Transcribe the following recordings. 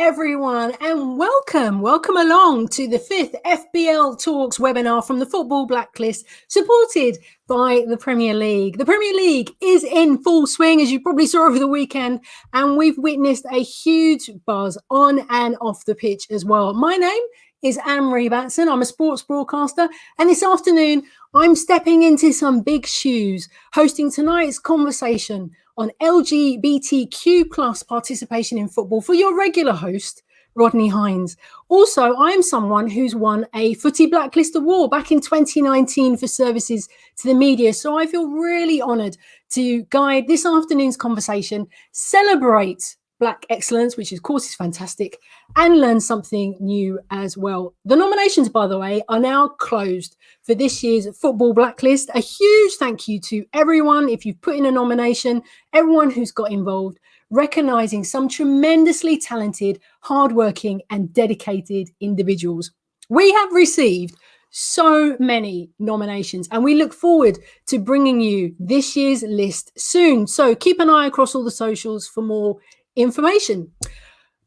everyone, and welcome along to the 5th FBLTalks webinar from the Football Blacklist, supported by the Premier League. The Premier League is in full swing, as you probably saw over the weekend, and we've witnessed a huge buzz on and off the pitch as well. My name is Anne-Marie Batson. I'm a sports broadcaster, and this afternoon I'm stepping into some big shoes, hosting tonight's conversation on LGBTQ plus participation in football for your regular host, Rodney Hines. Also, I am someone who's won a Footy Blacklist Award back in 2019 for services to the media. So I feel really honoured to guide this afternoon's conversation, celebrate Black excellence, which of course is fantastic, and learn something new as well. The nominations, by the way, are now closed for this year's Football Blacklist. A huge thank you to everyone if you've put in a nomination, everyone who's got involved, recognising some tremendously talented, hardworking and dedicated individuals. We have received so many nominations, and we look forward to bringing you this year's list soon. So keep an eye across all the socials for more information.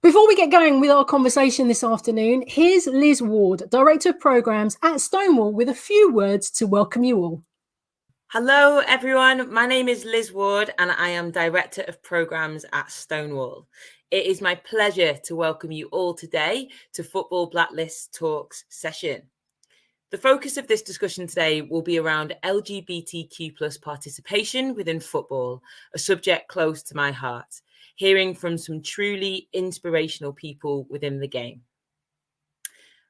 Before we get going with our conversation this afternoon, here's Liz Ward, Director of Programmes at Stonewall, with a few words to welcome you all. Hello everyone, my name is Liz Ward and I am Director of Programmes at Stonewall. It is my pleasure to welcome you all today to Football Blacklist Talks session. The focus of this discussion today will be around LGBTQ plus participation within football, a subject close to my heart, hearing from some truly inspirational people within the game.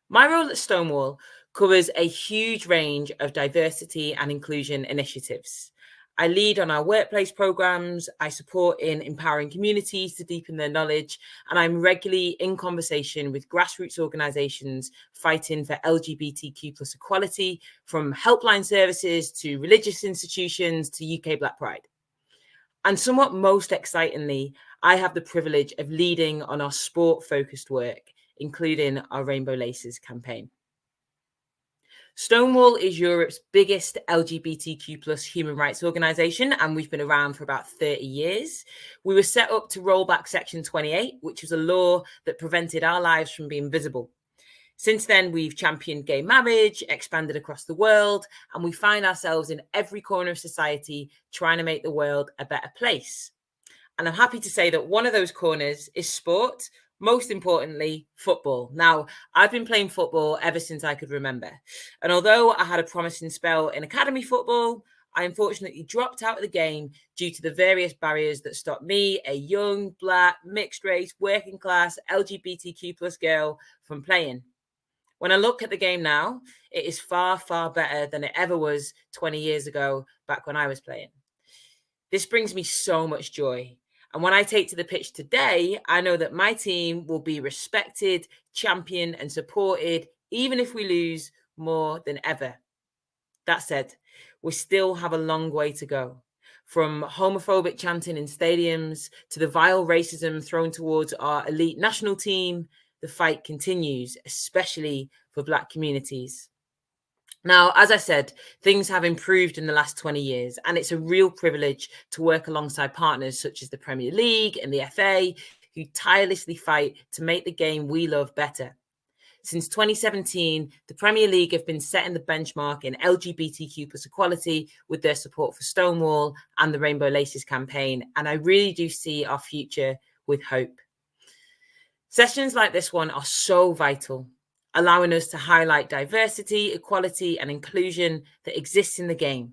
My role at Stonewall covers a huge range of diversity and inclusion initiatives. I lead on our workplace programs, I support in empowering communities to deepen their knowledge, and I'm regularly in conversation with grassroots organisations fighting for LGBTQ plus equality, from helpline services to religious institutions to UK Black Pride. And somewhat most excitingly, I have the privilege of leading on our sport-focused work, including our Rainbow Laces campaign. Stonewall is Europe's biggest LGBTQ plus human rights organisation, and we've been around for about 30 years. We were set up to roll back Section 28, which was a law that prevented our lives from being visible. Since then, we've championed gay marriage, expanded across the world, and we find ourselves in every corner of society trying to make the world a better place. And I'm happy to say that one of those corners is sport, most importantly, football. Now, I've been playing football ever since I could remember. And although I had a promising spell in academy football, I unfortunately dropped out of the game due to the various barriers that stopped me, a young, black, mixed race, working class, LGBTQ plus girl, from playing. When I look at the game now, it is far, far better than it ever was 20 years ago, back when I was playing. This brings me so much joy. And when I take to the pitch today, I know that my team will be respected, championed and supported, even if we lose, more than ever. That said, we still have a long way to go. From homophobic chanting in stadiums to the vile racism thrown towards our elite national team, the fight continues, especially for Black communities. Now, as I said, things have improved in the last 20 years, and it's a real privilege to work alongside partners such as the Premier League and the FA, who tirelessly fight to make the game we love better. Since 2017, the Premier League have been setting the benchmark in LGBTQ plus equality with their support for Stonewall and the Rainbow Laces campaign, and I really do see our future with hope. Sessions like this one are so vital, allowing us to highlight diversity, equality, and inclusion that exists in the game.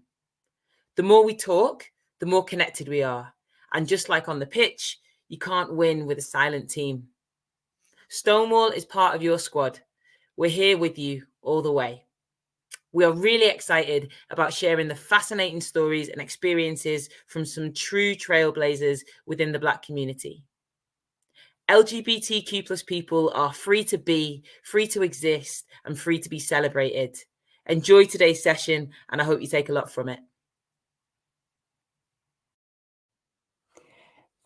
The more we talk, the more connected we are. And just like on the pitch, you can't win with a silent team. Stonewall is part of your squad. We're here with you all the way. We are really excited about sharing the fascinating stories and experiences from some true trailblazers within the Black community. LGBTQ plus people are free to be, free to exist, and free to be celebrated. Enjoy today's session, and I hope you take a lot from it.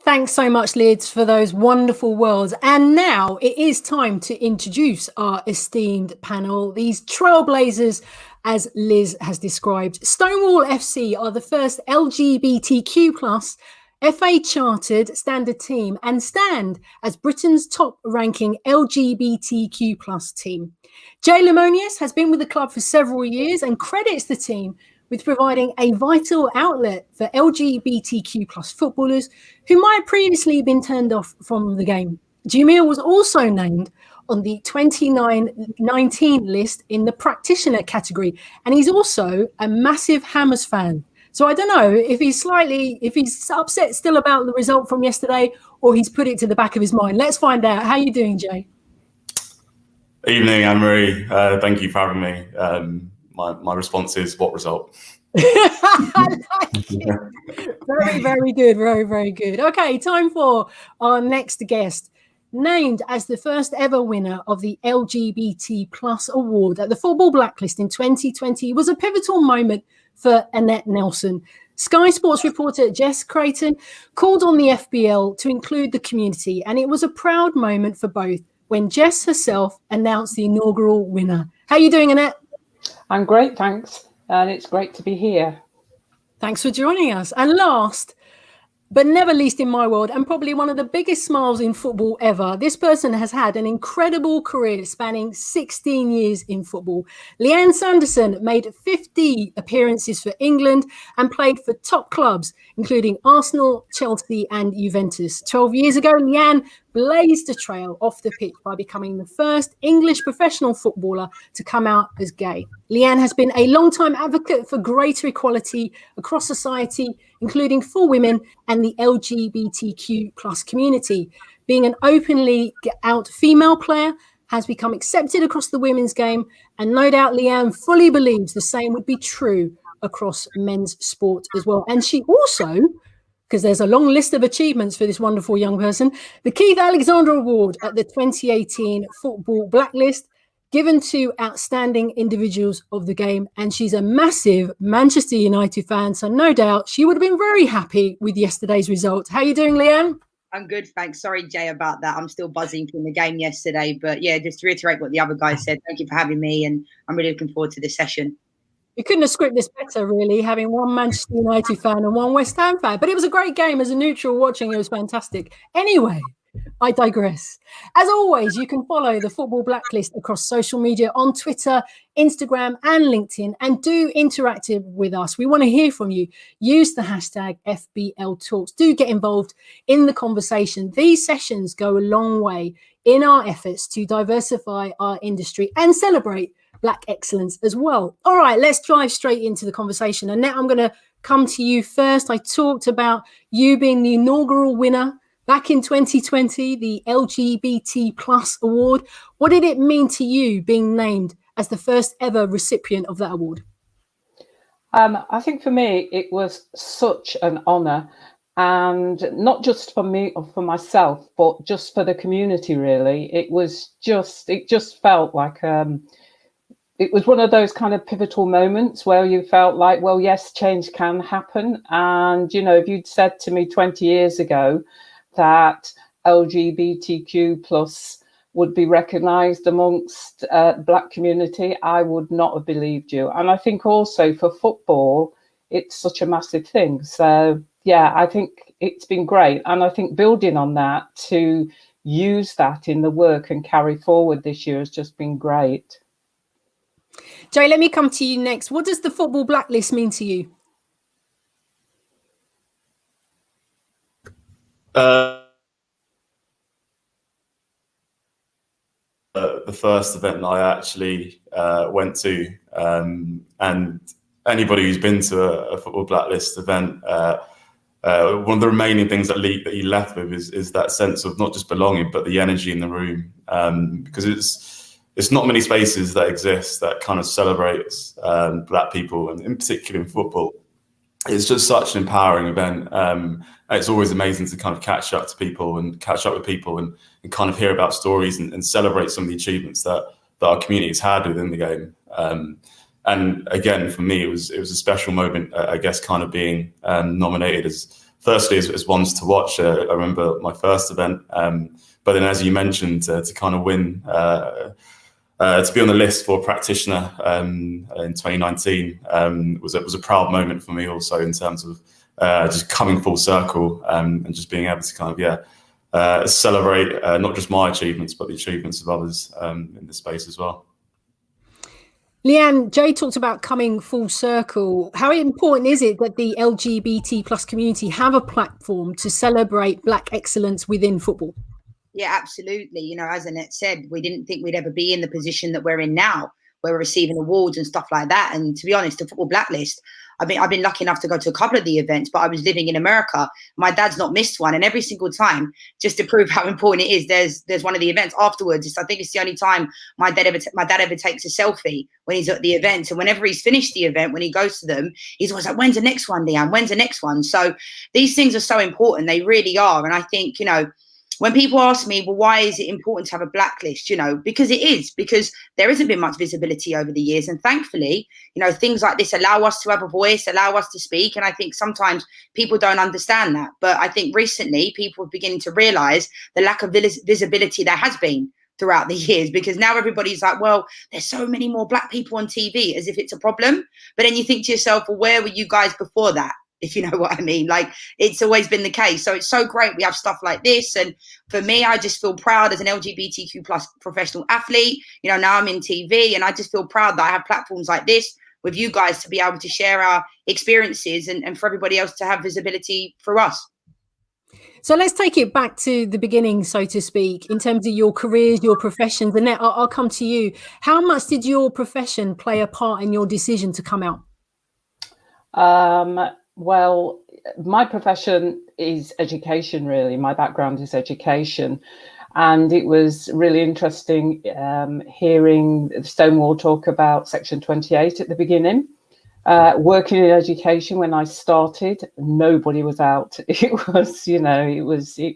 Thanks so much, Liz, for those wonderful words. And now it is time to introduce our esteemed panel, these trailblazers, as Liz has described. Stonewall FC are the first LGBTQ plus FA chartered standard team, and stand as Britain's top ranking LGBTQ plus team. Lemonius has been with the club for several years and credits the team with providing a vital outlet for LGBTQ plus footballers who might have previously been turned off from the game. Jehmeil was also named on the 2019 list in the practitioner category, and he's also a massive Hammers fan. So I don't know if he's upset still about the result from yesterday, or he's put it to the back of his mind. Let's find out. How are you doing, Jay? Evening, Anne-Marie. Thank you for having me. My response is, what result? I like it. Very, very good. Very, very good. Okay, time for our next guest. Named as the first ever winner of the LGBT plus award at the Football Blacklist in 2020 was a pivotal moment for Annette Nelson. Sky Sports reporter Jess Creighton called on the FBL to include the community, and it was a proud moment for both when Jess herself announced the inaugural winner. How are you doing, Annette? I'm great, thanks. And it's great to be here. Thanks for joining us. And last, but never least in my world, and probably one of the biggest smiles in football ever, this person has had an incredible career spanning 16 years in football. Lianne Sanderson made 50 appearances for England and played for top clubs, including Arsenal, Chelsea and Juventus. 12 years ago, Lianne blazed a trail off the pitch by becoming the first English professional footballer to come out as gay. Lianne has been a long-time advocate for greater equality across society, including for women and the LGBTQ plus community. Being an openly out female player has become accepted across the women's game, and no doubt Lianne fully believes the same would be true across men's sport as well. And she also, because there's a long list of achievements for this wonderful young person, the Keith Alexander Award at the 2018 Football Blacklist, given to outstanding individuals of the game. And she's a massive Manchester United fan, so no doubt she would have been very happy with yesterday's result. How are you doing, Lianne? I'm good, thanks. Sorry, Jay, about that. I'm still buzzing from the game yesterday. But yeah, just to reiterate what the other guys said, thank you for having me, and I'm really looking forward to this session. You couldn't have scripted this better, really, having one Manchester United fan and one West Ham fan. But it was a great game. As a neutral watching, it was fantastic. Anyway, I digress. As always, you can follow the Football Blacklist across social media on Twitter, Instagram and LinkedIn, and do interact with us. We want to hear from you. Use the hashtag FBLTalks. Do get involved in the conversation. These sessions go a long way in our efforts to diversify our industry and celebrate Black excellence as well. All right, let's dive straight into the conversation. Annette, I'm going to come to you first. I talked about you being the inaugural winner back in 2020, the LGBT plus award. What did it mean to you being named as the first ever recipient of that award? I think for me, it was such an honour, and not just for me or for myself, but just for the community, really. It just felt like it was one of those kind of pivotal moments where you felt like, well, yes, change can happen. And, you know, if you'd said to me 20 years ago that LGBTQ plus would be recognised amongst Black community, I would not have believed you. And I think also for football, it's such a massive thing. So, yeah, I think it's been great. And I think building on that, to use that in the work and carry forward this year has just been great. Jay, let me come to you next. What does the Football Blacklist mean to you? The first event that I actually went to, and anybody who's been to a Football Blacklist event, one of the remaining things that you left with is that sense of not just belonging, but the energy in the room, because it's not many spaces that exist that kind of celebrates Black people, and in particular in football. It's just such an empowering event. It's always amazing to kind of catch up with people and kind of hear about stories and celebrate some of the achievements that our community's had within the game. And again, for me, it was a special moment, I guess, kind of being nominated as ones to watch. I remember my first event, but then, as you mentioned, to kind of win, to be on the list for practitioner in 2019 was a proud moment for me also, in terms of just coming full circle, and just being able to kind of celebrate not just my achievements but the achievements of others in this space as well. Lianne, Jay talked about coming full circle. How important is it that the LGBT plus community have a platform to celebrate Black excellence within football? Yeah, absolutely. You know, as Annette said, we didn't think we'd ever be in the position that we're in now, where we're receiving awards and stuff like that. And to be honest, the Football Blacklist, I've been lucky enough to go to a couple of the events, but I was living in America. My dad's not missed one, and every single time, just to prove how important it is, there's one of the events afterwards. I think it's the only time my dad ever takes a selfie when he's at the event. And whenever he's finished the event, when he goes to them, he's always like, "When's the next one, Lianne? When's the next one?" So these things are so important. They really are. And I think, you know, when people ask me, well, why is it important to have a blacklist? You know, because it is, because there hasn't been much visibility over the years. And thankfully, you know, things like this allow us to have a voice, allow us to speak. And I think sometimes people don't understand that. But I think recently people are beginning to realize the lack of visibility there has been throughout the years, because now everybody's like, well, there's so many more Black people on TV, as if it's a problem. But then you think to yourself, well, where were you guys before that? If you know what I mean. Like, it's always been the case. So it's so great we have stuff like this. And for me, I just feel proud as an LGBTQ plus professional athlete. You know, now I'm in TV, and I just feel proud that I have platforms like this with you guys to be able to share our experiences, and for everybody else to have visibility for us. So let's take it back to the beginning, so to speak, in terms of your careers, your professions. Annette, I'll come to you. How much did your profession play a part in your decision to come out? Well, my profession is education, really. My background is education. And it was really interesting hearing Stonewall talk about Section 28 at the beginning. Working in education, when I started, nobody was out. It was, you know, it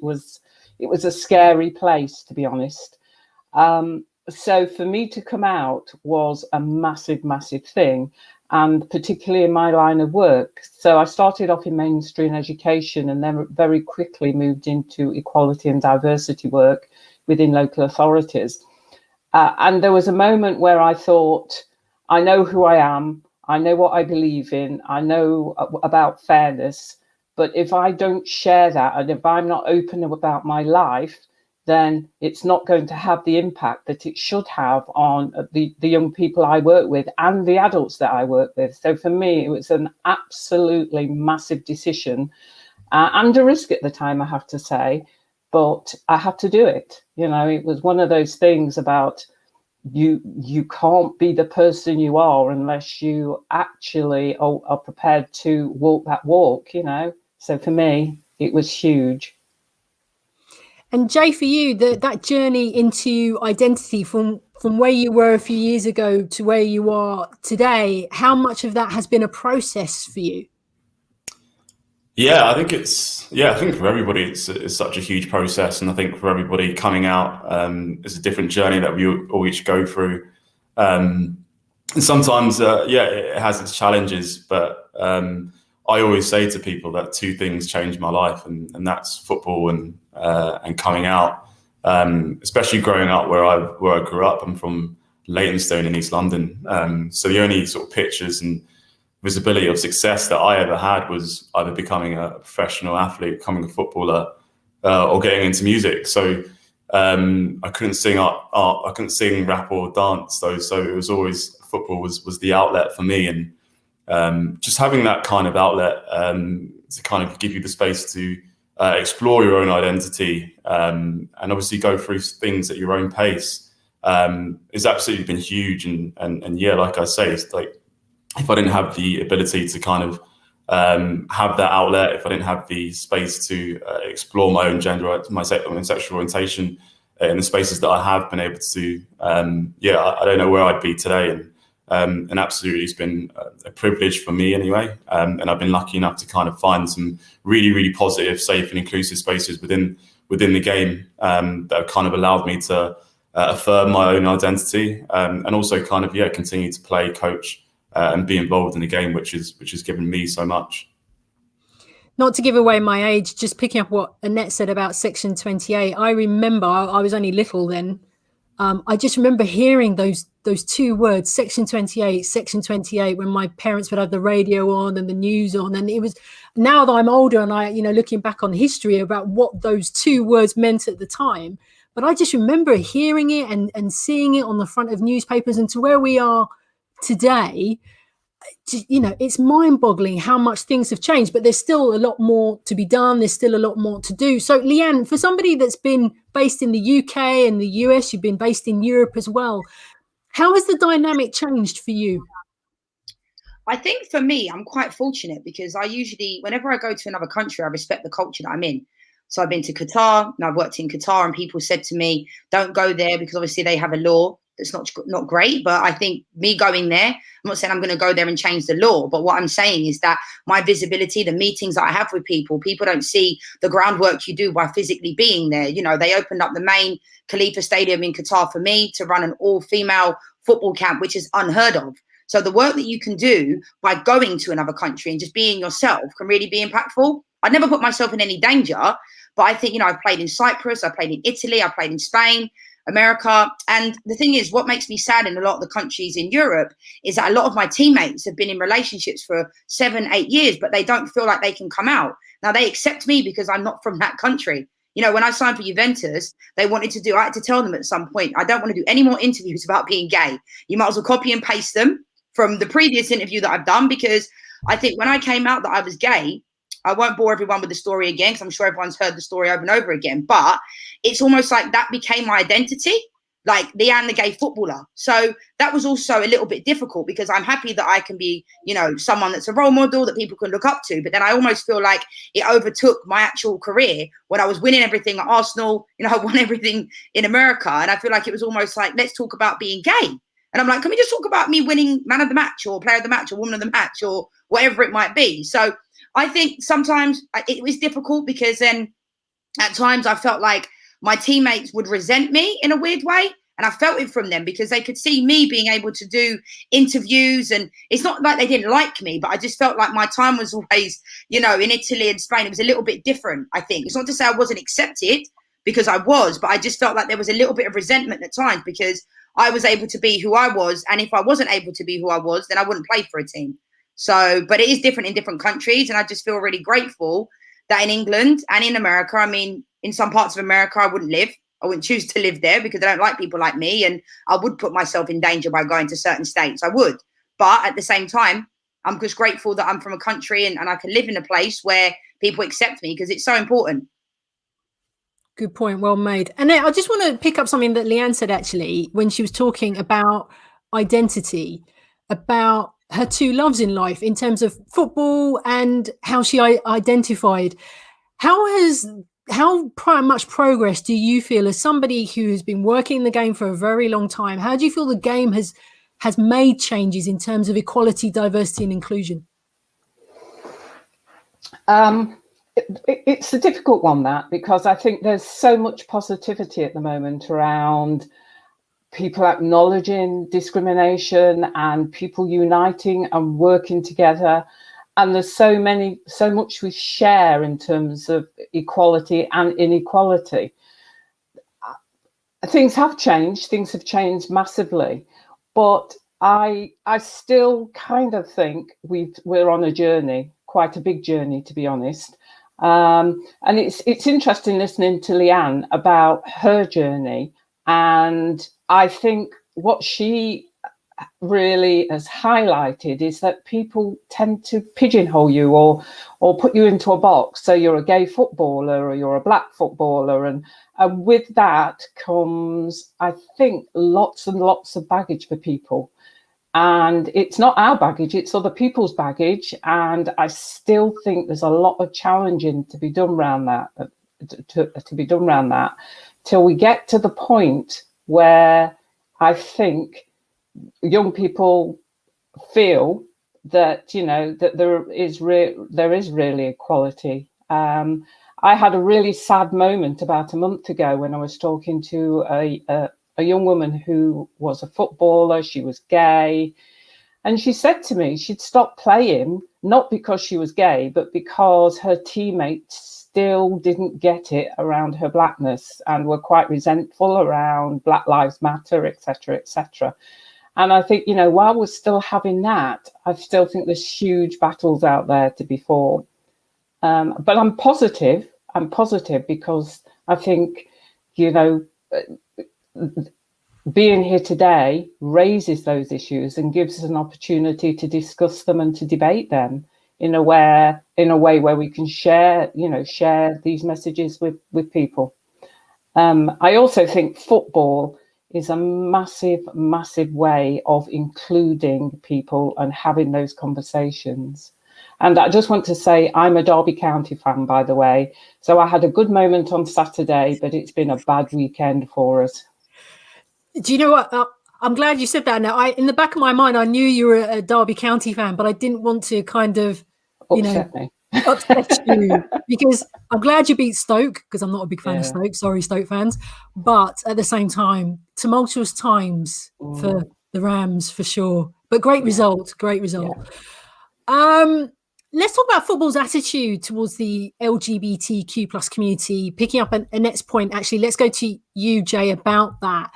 was a scary place, to be honest. So for me to come out was a massive, massive thing. And particularly in my line of work. So I started off in mainstream education and then very quickly moved into equality and diversity work within local authorities. And there was a moment where I thought, I know who I am, I know what I believe in, I know about fairness, but if I don't share that, and if I'm not open about my life, then it's not going to have the impact that it should have on the young people I work with and the adults that I work with. So for me, it was an absolutely massive decision and a risk at the time, I have to say, but I had to do it. You know, it was one of those things about you can't be the person you are unless you actually are prepared to walk that walk, you know. So for me, it was huge. And Jay, for you, that journey into identity from where you were a few years ago to where you are today, how much of that has been a process for you? Yeah, I think for everybody, it's such a huge process. And I think for everybody coming out, it's a different journey that we all each go through. And sometimes, it has its challenges, but I always say to people that two things changed my life, and that's football and coming out. Especially growing up where I grew up. I'm from Leytonstone in East London. So the only sort of pictures and visibility of success that I ever had was either becoming a professional athlete, becoming a footballer, or getting into music. So I couldn't sing art, I couldn't sing, rap, or dance though. So it was always football was the outlet for me, and just having that kind of outlet to kind of give you the space to explore your own identity and obviously go through things at your own pace has absolutely been huge. And yeah, like I say, it's like if I didn't have the ability to kind of have that outlet, if I didn't have the space to explore my own gender, my sexual orientation in the spaces that I have been able to, I don't know where I'd be today. And absolutely, it's been a privilege for me anyway. And I've been lucky enough to kind of find some really, really positive, safe and inclusive spaces within the game that have kind of allowed me to affirm my own identity and also kind of, continue to play, coach and be involved in the game, which has given me so much. Not to give away my age, just picking up what Annette said about Section 28. I remember I was only little then, I just remember hearing those two words, Section 28, when my parents would have the radio on and the news on. And it was, now that I'm older and I, looking back on history about what those two words meant at the time, but I just remember hearing it and seeing it on the front of newspapers, and to where we are today. It's mind-boggling how much things have changed, but there's still a lot more to be done. There's still a lot more to do. So, Lianne, for somebody that's been based in the UK and the US, you've been based in Europe as well. How has the dynamic changed for you? I think for me, I'm quite fortunate because I usually, whenever I go to another country, I respect the culture that I'm in. So I've been to Qatar and I've worked in Qatar, and people said to me, don't go there because obviously they have a law that's not great. But I think me going there, I'm not saying I'm going to go there and change the law, but what I'm saying is that my visibility, the meetings that I have with people don't see the groundwork you do by physically being there. They opened up the main Khalifa Stadium in Qatar for me to run an all-female football camp, which is unheard of. So the work that you can do by going to another country and just being yourself can really be impactful. I'd never put myself in any danger, but I think, I've played in Cyprus, I played in Italy, I played in Spain, America. And the thing is, what makes me sad in a lot of the countries in Europe is that a lot of my teammates have been in relationships for 7-8 years, but they don't feel like they can come out. Now, they accept me because I'm not from that country. When I signed for Juventus, I had to tell them at some point, I don't want to do any more interviews about being gay. You might as well copy and paste them from the previous interview that I've done, because I think when I came out that I was gay, I won't bore everyone with the story again, because I'm sure everyone's heard the story over and over again, but it's almost like that became my identity, like Lianne, the gay footballer. So that was also a little bit difficult, because I'm happy that I can be, someone that's a role model that people can look up to. But then I almost feel like it overtook my actual career when I was winning everything at Arsenal, I won everything in America. And I feel like it was almost like, let's talk about being gay. And I'm like, can we just talk about me winning man of the match or player of the match or woman of the match or whatever it might be? So I think sometimes it was difficult, because then at times I felt like my teammates would resent me in a weird way. And I felt it from them, because they could see me being able to do interviews. And it's not like they didn't like me, but I just felt like my time was always, in Italy and Spain, it was a little bit different, I think. It's not to say I wasn't accepted, because I was, but I just felt like there was a little bit of resentment at times, because I was able to be who I was. And if I wasn't able to be who I was, then I wouldn't play for a team. So, but it is different in different countries. And I just feel really grateful that in England and in America, in some parts of America, I wouldn't choose to live there, because I don't like people like me. And I would put myself in danger by going to certain states. I would. But at the same time, I'm just grateful that I'm from a country and I can live in a place where people accept me, because it's so important. Good point. Well made. Annette, I just want to pick up something that Lianne said, actually, when she was talking about identity, about her two loves in life in terms of football and how she identified. How much progress do you feel, as somebody who has been working in the game for a very long time, how do you feel the game has made changes in terms of equality, diversity and inclusion? It's a difficult one, that, because I think there's so much positivity at the moment around people acknowledging discrimination and people uniting and working together. And there's so much we share in terms of equality and inequality. Things have changed massively, but I still kind of think we're on a journey, quite a big journey, to be honest. And it's interesting listening to Lianne about her journey. And I think what she really has highlighted is that people tend to pigeonhole you or put you into a box. So you're a gay footballer or you're a black footballer. And with that comes, I think, lots and lots of baggage for people. And it's not our baggage, it's other people's baggage. And I still think there's a lot of challenging to be done around that, till we get to the point where I think young people feel that, that there is really equality. I had a really sad moment about a month ago when I was talking to a young woman who was a footballer. She was gay, and she said to me she'd stopped playing not because she was gay, but because her teammates still didn't get it around her blackness and were quite resentful around Black Lives Matter, etc., etc. And I think, while we're still having that, I still think there's huge battles out there to be fought. But I'm positive. Because I think, being here today raises those issues and gives us an opportunity to discuss them and to debate them in a way where we can share these messages with people. I also think football is a massive, massive way of including people and having those conversations. And I just want to say, I'm a Derby County fan, by the way. So I had a good moment on Saturday, but it's been a bad weekend for us. Do you know what? I'm glad you said that. Now, in the back of my mind, I knew you were a Derby County fan, but I didn't want to kind of, upset you, because I'm glad you beat Stoke, because I'm not a big fan of Stoke. Sorry, Stoke fans. But at the same time, tumultuous times for the Rams, for sure. But great result. Yeah. Let's talk about football's attitude towards the LGBTQ plus community. Picking up Annette's point, actually, let's go to you, Jay, about that.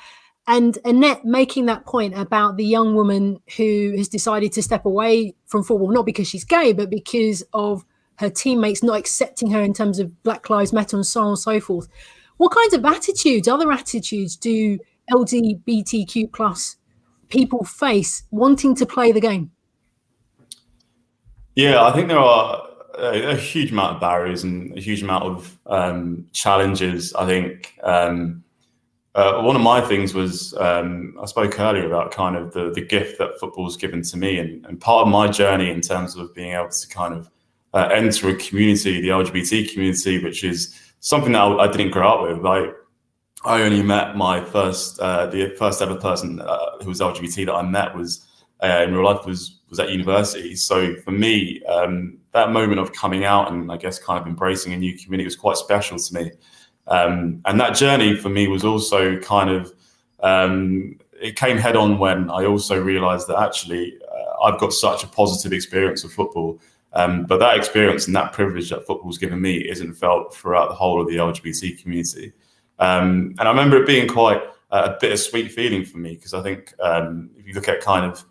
And Annette making that point about the young woman who has decided to step away from football, not because she's gay, but because of her teammates not accepting her in terms of Black Lives Matter and so on and so forth. What kinds of other attitudes do LGBTQ plus people face wanting to play the game? Yeah, I think there are a huge amount of barriers and a huge amount of challenges. I think one of my things was, I spoke earlier about kind of the gift that football's given to me, and part of my journey in terms of being able to kind of enter a community, the LGBT community, which is something that I didn't grow up with. I only met my the first ever person who was LGBT that I met was in real life was at university. So for me, that moment of coming out and I guess kind of embracing a new community was quite special to me. And that journey for me was also kind of, it came head on when I also realized that actually I've got such a positive experience of football. But that experience and that privilege that football's given me isn't felt throughout the whole of the LGBT community. And I remember it being quite a bittersweet feeling for me, because I think if you look at kind of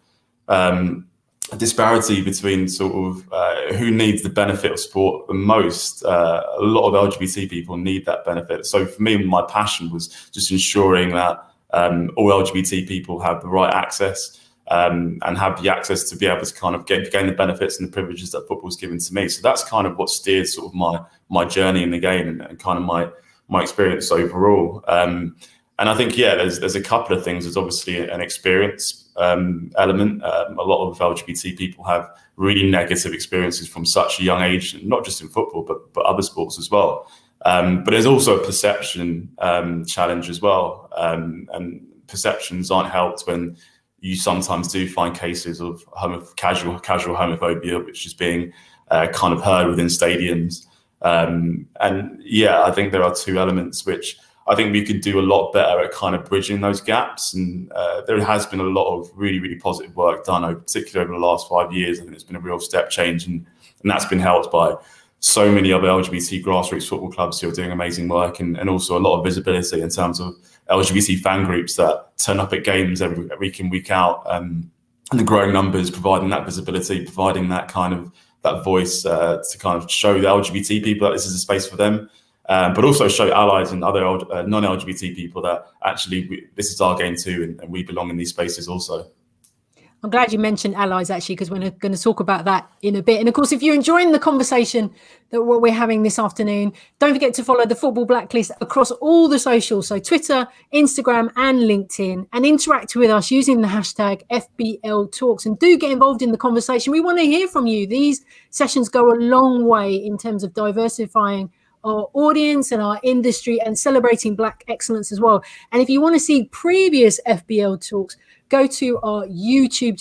a disparity between sort of who needs the benefit of sport the most, a lot of LGBT people need that benefit. So for me, my passion was just ensuring that all LGBT people have the right access and have the access to be able to kind of gain the benefits and the privileges that football's given to me. So that's kind of what steered sort of my journey in the game and kind of my experience overall. And I think, there's a couple of things. There's obviously an experience element. A lot of LGBT people have really negative experiences from such a young age, not just in football, but other sports as well. But there's also a perception challenge as well. And perceptions aren't helped when you sometimes do find cases of casual homophobia, which is being kind of heard within stadiums. I think there are two elements which I think we could do a lot better at kind of bridging those gaps. And there has been a lot of really, really positive work done, particularly over the last 5 years. I think it's been a real step change, and that's been helped by so many other LGBT grassroots football clubs who are doing amazing work, and also a lot of visibility in terms of LGBT fan groups that turn up at games every week in, week out, and the growing numbers, providing that visibility, providing that kind of that voice to kind of show the LGBT people that this is a space for them. But also show allies and other non-LGBT people that actually this is our game too, and we belong in these spaces also. I'm glad you mentioned allies, actually, because we're going to talk about that in a bit. And of course, if you're enjoying the conversation that what we're having this afternoon, don't forget to follow the Football Blacklist across all the socials, so Twitter, Instagram and LinkedIn, and interact with us using the hashtag FBLTalks, and do get involved in the conversation. We want to hear from you. These sessions go a long way in terms of diversifying our audience and our industry and celebrating Black excellence as well. And if you want to see previous FBL talks, go to our YouTube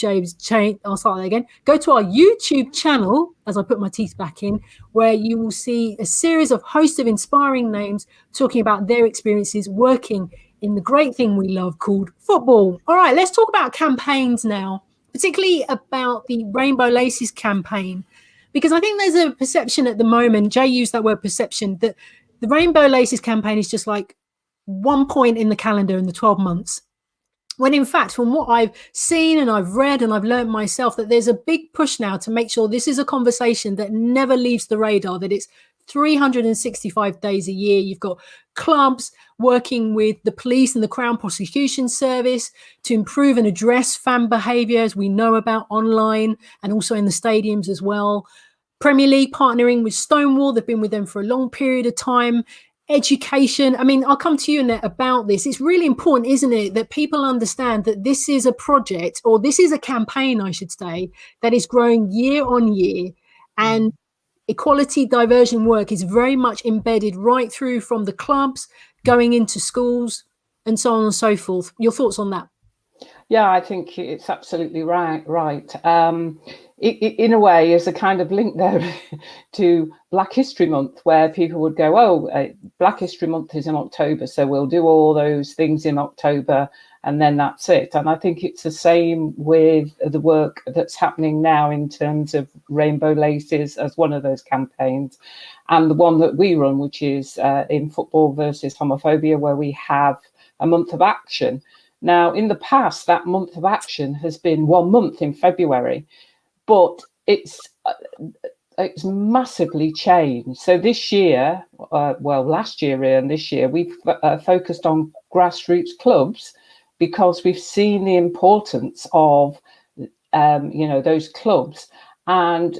Go to our YouTube channel, as I put my teeth back in, where you will see a series of hosts of inspiring names talking about their experiences working in the great thing we love called football. All right, let's talk about campaigns now, particularly about the Rainbow Laces campaign because I think there's a perception at the moment, Jay used that word perception, that the Rainbow Laces campaign is just like one point in the calendar in the 12 months. When in fact, from what I've seen and I've read and I've learned myself, that there's a big push now to make sure this is a conversation that never leaves the radar, that it's 365 days a year. You've got clubs working with the police and the Crown Prosecution Service to improve and address fan behaviour, as we know about online and also in the stadiums as well. Premier League partnering with Stonewall. They've been with them for a long period of time. Education. I mean, I'll come to you, Annette, about this. It's really important, isn't it, that people understand that this is a project, or this is a campaign, I should say, that is growing year on year. And equality diversion work is very much embedded right through from the clubs, going into schools, and so on and so forth. Your thoughts on that? Yeah, I think it's absolutely right. In a way, is a kind of link there to Black History Month, where people would go, oh, Black History Month is in October, so we'll do all those things in October, and then that's it. And I think it's the same with the work that's happening now in terms of Rainbow Laces as one of those campaigns, and the one that we run, which is in Football versus Homophobia, where we have a month of action. Now, in the past, that month of action has been 1 month in February, but it's massively changed. So this year, last year and this year, we've focused on grassroots clubs, because we've seen the importance of, those clubs. And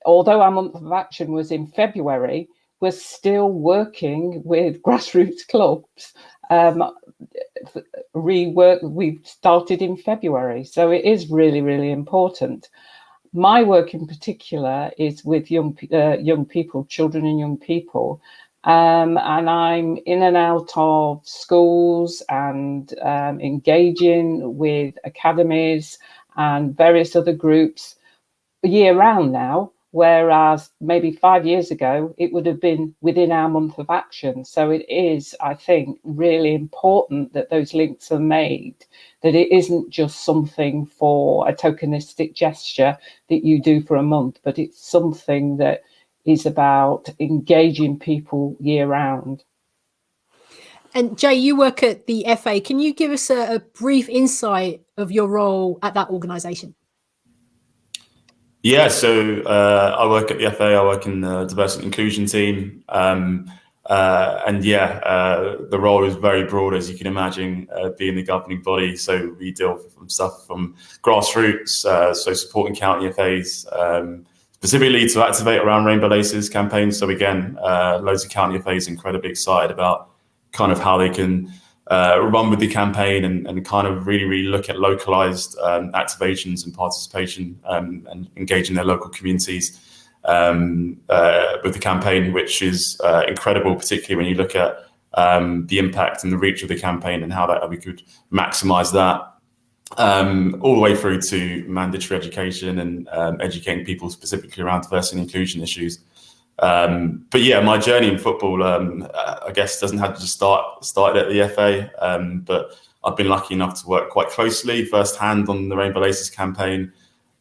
although our month of action was in February, we're still working with grassroots clubs. We've started in February, so it is really, really important. My work in particular is with young people, children and young people, and I'm in and out of schools and engaging with academies and various other groups year round now, whereas maybe 5 years ago it would have been within our month of action. So it is, I think, really important that those links are made, that it isn't just something for a tokenistic gesture that you do for a month, but it's something that is about engaging people year round. And Jay, you work at the FA. Can you give us a brief insight of your role at that organisation? Yeah, so I work at the FA. I work in the diversity and inclusion team. The role is very broad, as you can imagine, being the governing body. So we deal with stuff from grassroots, so supporting county FAs, specifically to activate around Rainbow Laces campaigns. So again, loads of county FAs incredibly excited about kind of how they can run with the campaign and kind of really look at localized activations and participation and engaging their local communities with the campaign, which is incredible, particularly when you look at the impact and the reach of the campaign and how we could maximize that all the way through to mandatory education and educating people specifically around diversity and inclusion issues. But yeah, my journey in football, I guess, doesn't have to just started at the FA, but I've been lucky enough to work quite closely firsthand on the Rainbow Laces campaign.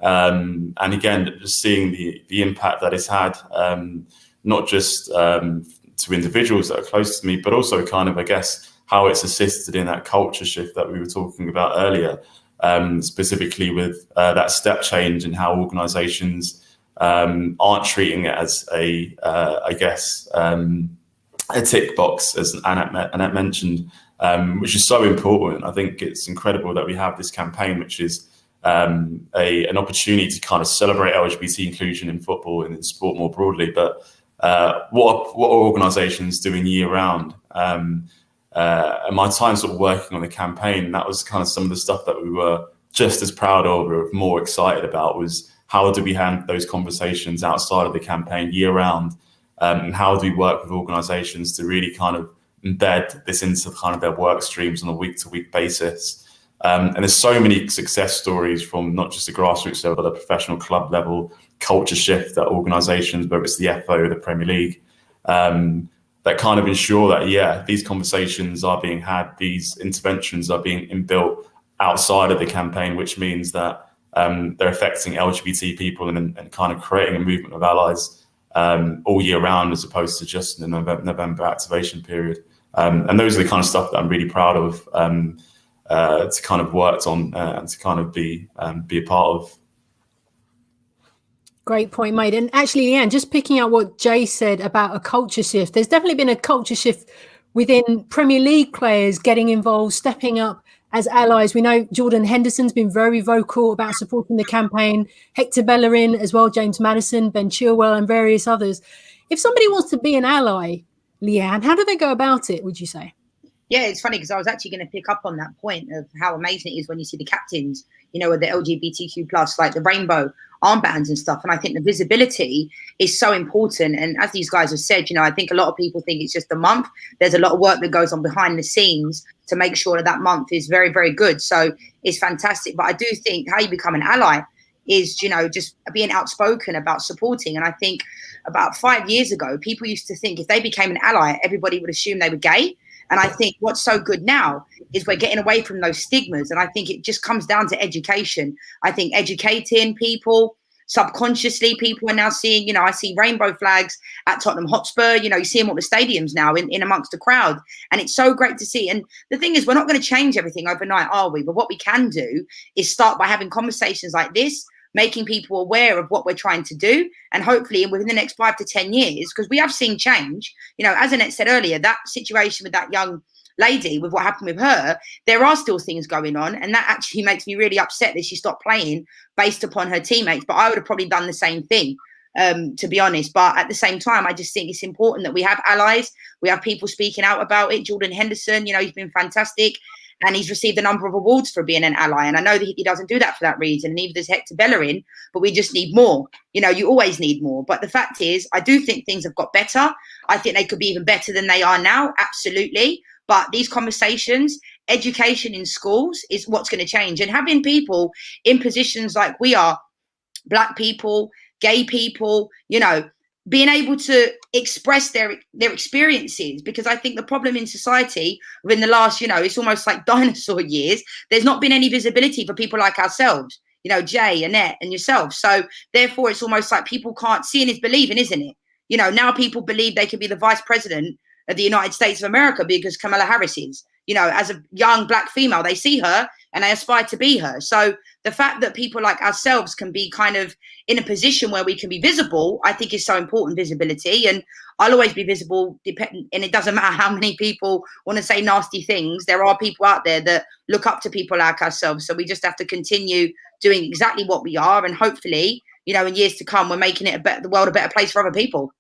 And again, just seeing the impact that it's had, not just to individuals that are close to me, but also kind of, I guess, how it's assisted in that culture shift that we were talking about earlier, specifically with that step change and how organisations aren't treating it as a tick box, as Annette mentioned, which is so important. I think it's incredible that we have this campaign, which is an opportunity to kind of celebrate LGBT inclusion in football and in sport more broadly. But what are organisations doing year round? And my time sort of working on the campaign, that was kind of some of the stuff that we were just as proud of or more excited about, was how do we have those conversations outside of the campaign year round? And how do we work with organisations to really kind of embed this into kind of their work streams on a week-to-week basis? And there's so many success stories from not just the grassroots level, but the professional club level, culture shift that organisations, whether it's the FO or the Premier League, that kind of ensure that, yeah, these conversations are being had, these interventions are being inbuilt outside of the campaign, which means that they're affecting LGBT people and kind of creating a movement of allies all year round, as opposed to just the November activation period. And those are the kind of stuff that I'm really proud of to kind of worked on and to kind of be a part of. Great point made. And actually, Lianne, just picking up what Jay said about a culture shift, there's definitely been a culture shift within Premier League players getting involved, stepping up as allies. We know Jordan Henderson's been very vocal about supporting the campaign, Hector Bellerin as well, James Maddison, Ben Chilwell, and various others. If somebody wants to be an ally, Lianne, how do they go about it, would you say? Yeah, it's funny because I was actually going to pick up on that point of how amazing it is when you see the captains, you know, with the LGBTQ plus, like the rainbow armbands and stuff. And I think the visibility is so important. And as these guys have said, you know, I think a lot of people think it's just a month. There's a lot of work that goes on behind the scenes to make sure that that month is very, very good. So it's fantastic. But I do think how you become an ally is, you know, just being outspoken about supporting. And I think about 5 years ago, people used to think if they became an ally, everybody would assume they were gay. And I think what's so good now is we're getting away from those stigmas. And I think it just comes down to education. I think educating people, subconsciously, people are now seeing, you know, I see rainbow flags at Tottenham Hotspur. You know, you see them at the stadiums now in amongst the crowd. And it's so great to see. And the thing is, we're not going to change everything overnight, are we? But what we can do is start by having conversations like this, making people aware of what we're trying to do. And hopefully within the next 5 to 10 years, because we have seen change, you know, as Annette said earlier, that situation with that young lady, with what happened with her, there are still things going on. And that actually makes me really upset that she stopped playing based upon her teammates. But I would have probably done the same thing, to be honest. But at the same time, I just think it's important that we have allies. We have people speaking out about it. Jordan Henderson, you know, he's been fantastic. And he's received a number of awards for being an ally. And I know that he doesn't do that for that reason. And neither does Hector Bellerin, but we just need more. You know, you always need more. But the fact is, I do think things have got better. I think they could be even better than they are now. Absolutely. But these conversations, education in schools is what's going to change. And having people in positions like we are, Black people, gay people, you know, being able to express their experiences, because I think the problem in society within the last, you know, it's almost like dinosaur years, there's not been any visibility for people like ourselves, you know, Jay, Annette and yourself. So therefore it's almost like people can't, seeing is believing, isn't it? You know, now people believe they can be the vice president of the United States of America because Kamala Harris is, you know, as a young Black female, they see her and they aspire to be her. So the fact that people like ourselves can be kind of in a position where we can be visible, I think is so important, visibility. And I'll always be visible, and it doesn't matter how many people want to say nasty things. There are people out there that look up to people like ourselves. So we just have to continue doing exactly what we are. And hopefully, you know, in years to come, we're making it the world a better place for other people.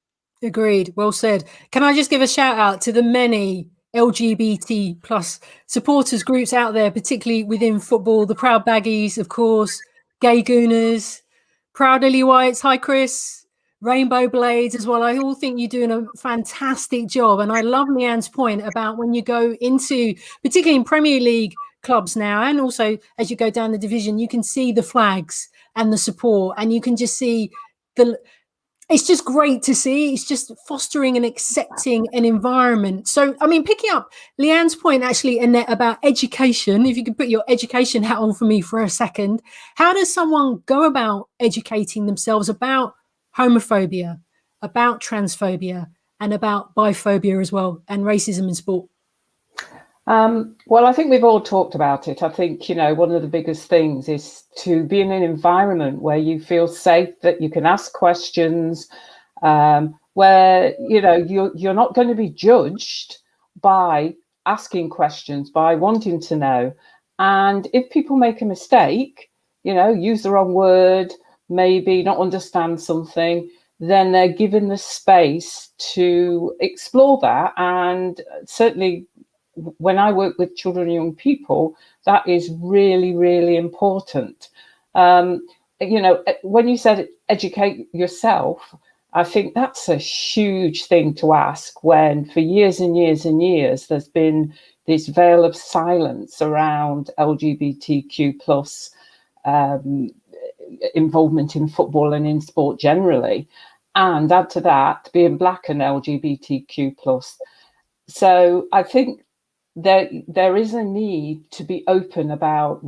Agreed. Well said. Can I just give a shout out to the many LGBT plus supporters groups out there, particularly within football, the Proud Baggies, of course, Gay Gooners, Proud Lily Whites, hi Chris, Rainbow Blades as well. I all think you're doing a fantastic job. And I love Lianne's point about when you go into, particularly in Premier League clubs now, and also as you go down the division, you can see the flags and the support, and you can just see it's just great to see. It's just fostering and accepting an environment. So, I mean, picking up Lianne's point, actually, Annette, about education, if you could put your education hat on for me for a second, how does someone go about educating themselves about homophobia, about transphobia, and about biphobia as well, and racism in sport? Well, I think we've all talked about it. I think, you know, one of the biggest things is to be in an environment where you feel safe, that you can ask questions, where, you know, you're not going to be judged by asking questions, by wanting to know. And if people make a mistake, you know, use the wrong word, maybe not understand something, then they're given the space to explore that. And certainly, when I work with children and young people, that is really, really important. You know, when you said educate yourself, I think that's a huge thing to ask when for years and years and years, there's been this veil of silence around LGBTQ plus involvement in football and in sport generally. And add to that, being Black and LGBTQ plus. So I think there is a need to be open about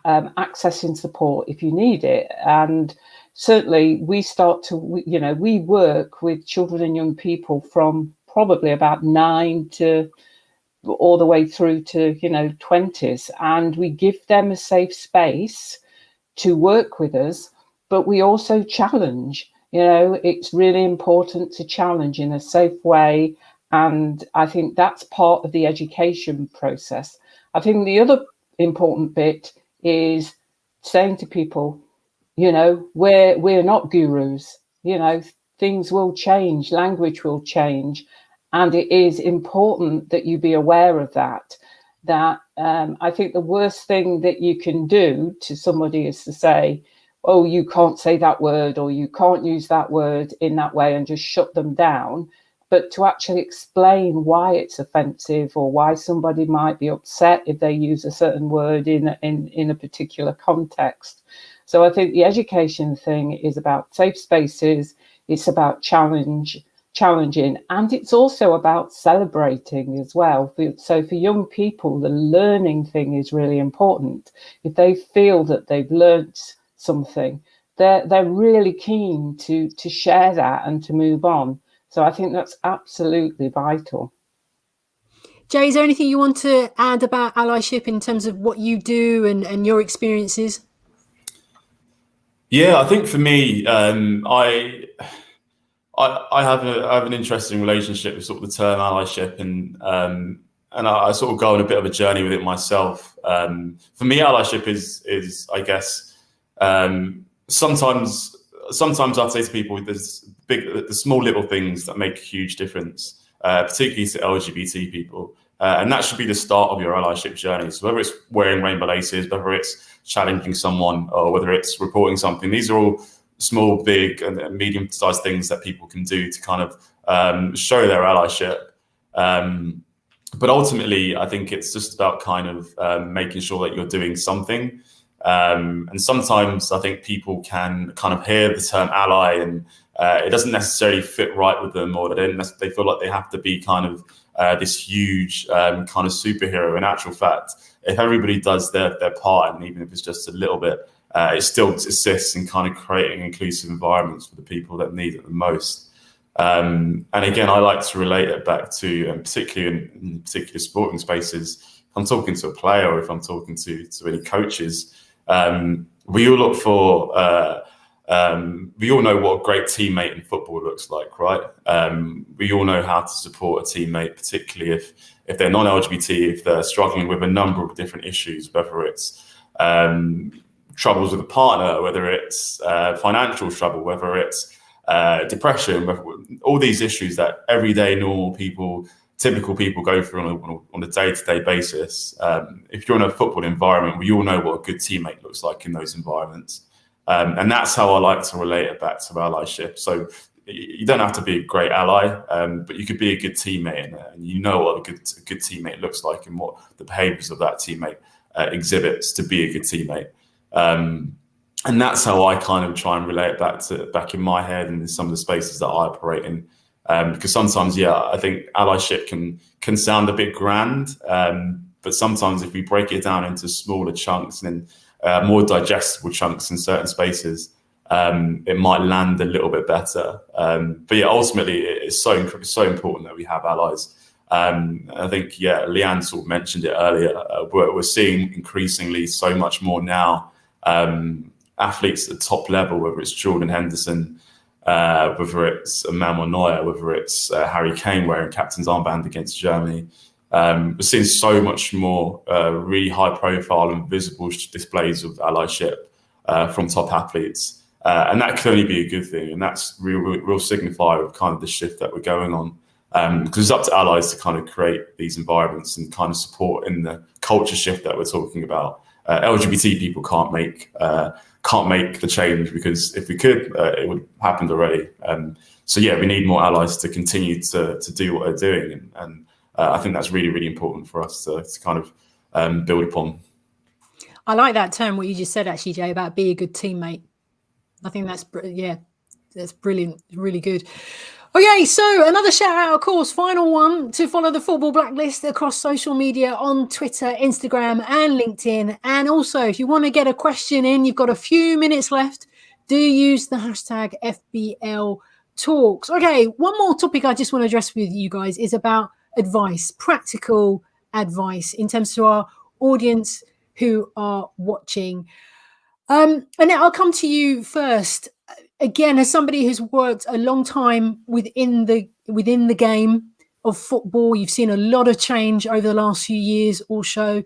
accessing support if you need it. And certainly we work with children and young people from probably about 9 to all the way through to 20s, and we give them a safe space to work with us, but we also challenge. It's really important to challenge in a safe way, and I think that's part of the education process. I think the other important bit is saying to people, we're not gurus. Things will change, language will change, and it is important that you be aware of that. I think the worst thing that you can do to somebody is to say, oh, you can't say that word, or you can't use that word in that way, and just shut them down. But to actually explain why it's offensive, or why somebody might be upset if they use a certain word in a particular context. So I think the education thing is about safe spaces. It's about challenging, and it's also about celebrating as well. So for young people, the learning thing is really important. If they feel that they've learned something, they're really keen to share that and to move on. So I think that's absolutely vital. Jay, is there anything you want to add about allyship in terms of what you do and your experiences? Yeah, I think for me, I have an interesting relationship with sort of the term allyship, and I sort of go on a bit of a journey with it myself. For me, allyship is I guess sometimes I'd say to people, there's the small little things that make a huge difference, particularly to LGBT people. And that should be the start of your allyship journey. So whether it's wearing rainbow laces, whether it's challenging someone, or whether it's reporting something, these are all small, big, and medium-sized things that people can do to kind of show their allyship. But ultimately, I think it's just about kind of making sure that you're doing something. And sometimes I think people can kind of hear the term ally, and it doesn't necessarily fit right with them, or they feel like they have to be kind of this huge kind of superhero. In actual fact, if everybody does their part, and even if it's just a little bit, it still assists in kind of creating inclusive environments for the people that need it the most. And again, I like to relate it back to, particularly in particular sporting spaces, if I'm talking to a player, or if I'm talking to any coaches, we all look for, we all know what a great teammate in football looks like, right? We all know how to support a teammate, particularly if they're non-LGBT, if they're struggling with a number of different issues, whether it's troubles with a partner, whether it's financial trouble, whether it's depression, all these issues that everyday normal people, typical people go through on a day-to-day basis. If you're in a football environment, we all know what a good teammate looks like in those environments. And that's how I like to relate it back to allyship. So you don't have to be a great ally, but you could be a good teammate, and you know what a good teammate looks like, and what the behaviors of that teammate exhibits to be a good teammate. And that's how I kind of try and relate it back in my head and in some of the spaces that I operate in. Because sometimes, I think allyship can sound a bit grand, but sometimes if we break it down into smaller chunks and more digestible chunks in certain spaces, it might land a little bit better. But ultimately, it's so important that we have allies. I think, Lianne sort of mentioned it earlier. We're seeing increasingly so much more now. Athletes at the top level, whether it's Jordan Henderson, whether it's Manuel Neuer, whether it's Harry Kane wearing captain's armband against Germany. We're seeing so much more really high profile and visible displays of allyship from top athletes. And that can only be a good thing. And that's real signifier of kind of the shift that we're going on. Because it's up to allies to kind of create these environments and kind of support in the culture shift that we're talking about. LGBT people can't make the change, because if we could, it would have happened already. So we need more allies to continue to do what they're doing, and I think that's really, really important for us to kind of build upon. I like that term, what you just said, actually, Jay, about be a good teammate. I think that's brilliant, really good. Okay, so another shout out, of course, final one, to follow the Football Blacklist across social media on Twitter, Instagram, and LinkedIn. And also, if you want to get a question in, you've got a few minutes left. Do use the hashtag FBLTalks. Okay, one more topic I just want to address with you guys is about advice, practical advice in terms of our audience who are watching. Annette, I'll come to you first. Again, as somebody who's worked a long time within the game of football, you've seen a lot of change over the last few years or so.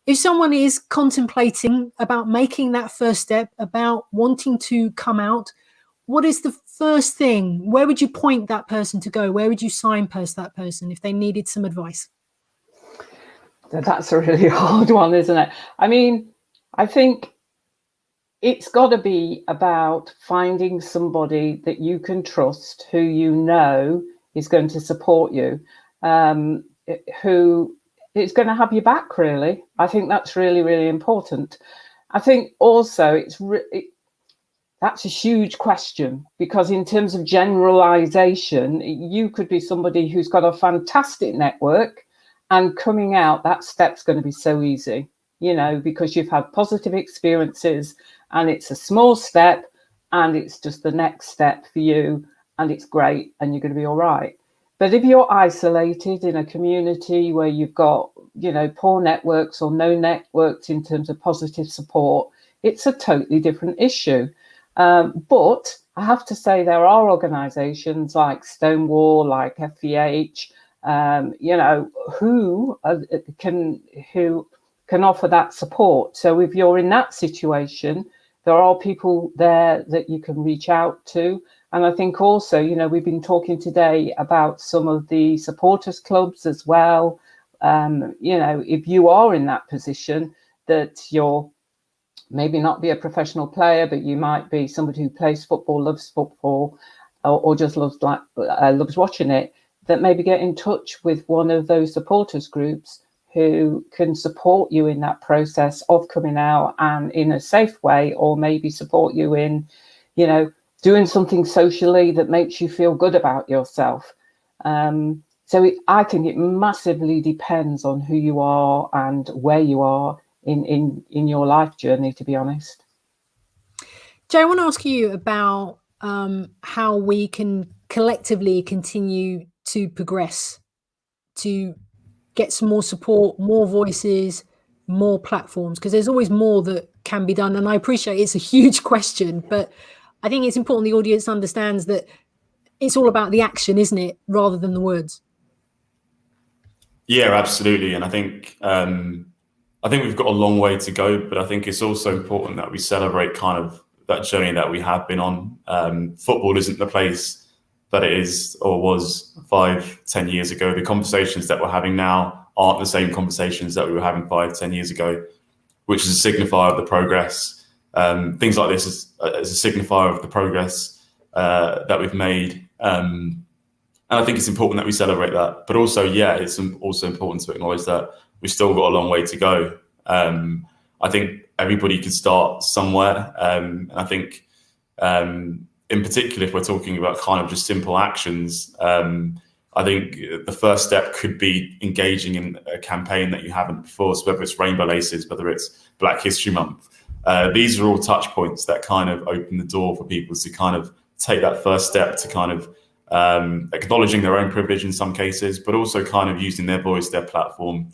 If someone is contemplating about making that first step, about wanting to come out, what is the first thing? Where would you point that person to go? Where would you signpost that person if they needed some advice? That's a really hard one, isn't it? I mean, I think it's got to be about finding somebody that you can trust, who you know is going to support you, who is going to have your back, really. I think that's really, really important. I think also that's a huge question, because in terms of generalization, you could be somebody who's got a fantastic network, and coming out, that step's going to be so easy, you know, because you've had positive experiences, and it's a small step, and it's just the next step for you, and it's great, and you're going to be all right. But if you're isolated in a community where you've got, you know, poor networks or no networks in terms of positive support, it's a totally different issue. But I have to say there are organisations like Stonewall, like FVH, you know, who can offer that support. So if you're in that situation, there are people there that you can reach out to. And I think also, you know, we've been talking today about some of the supporters clubs as well. You know, if you are in that position that you're maybe not be a professional player, but you might be somebody who plays football, loves football, or just loves watching it, that maybe get in touch with one of those supporters groups who can support you in that process of coming out, and in a safe way, or maybe support you in, you know, doing something socially that makes you feel good about yourself. I think it massively depends on who you are and where you are in your life journey, to be honest. Jay, I want to ask you about how we can collectively continue to progress, to get some more support, more voices, more platforms, because there's always more that can be done. And I appreciate it's a huge question, but I think it's important the audience understands that it's all about the action, isn't it, rather than the words. Yeah, absolutely. And I think we've got a long way to go, but I think it's also important that we celebrate kind of that journey that we have been on. Football isn't the place that it is or was 5-10 years ago. The conversations that we're having now aren't the same conversations that we were having 5-10 years ago, which is a signifier of the progress. Things like this is a signifier of the progress that we've made. And I think it's important that we celebrate that. But also, yeah, it's also important to acknowledge that we've still got a long way to go. I think everybody can start somewhere. And I think, in particular, if we're talking about kind of just simple actions, I think the first step could be engaging in a campaign that you haven't before. So whether it's Rainbow Laces, whether it's Black History Month, these are all touch points that kind of open the door for people to kind of take that first step to kind of acknowledging their own privilege in some cases, but also kind of using their voice, their platform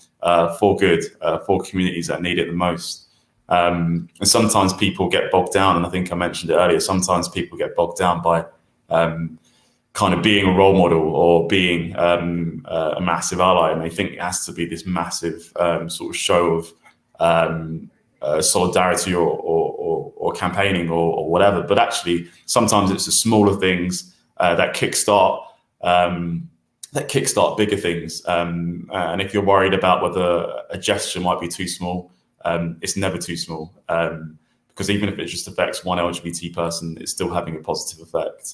for good, for communities that need it the most. And sometimes people get bogged down, and I think I mentioned it earlier, sometimes people get bogged down by kind of being a role model or being a massive ally, and they think it has to be this massive sort of show of solidarity or campaigning or whatever. But actually, sometimes it's the smaller things that kickstart bigger things. And if you're worried about whether a gesture might be too small, it's never too small, because even if it just affects one LGBT person, it's still having a positive effect.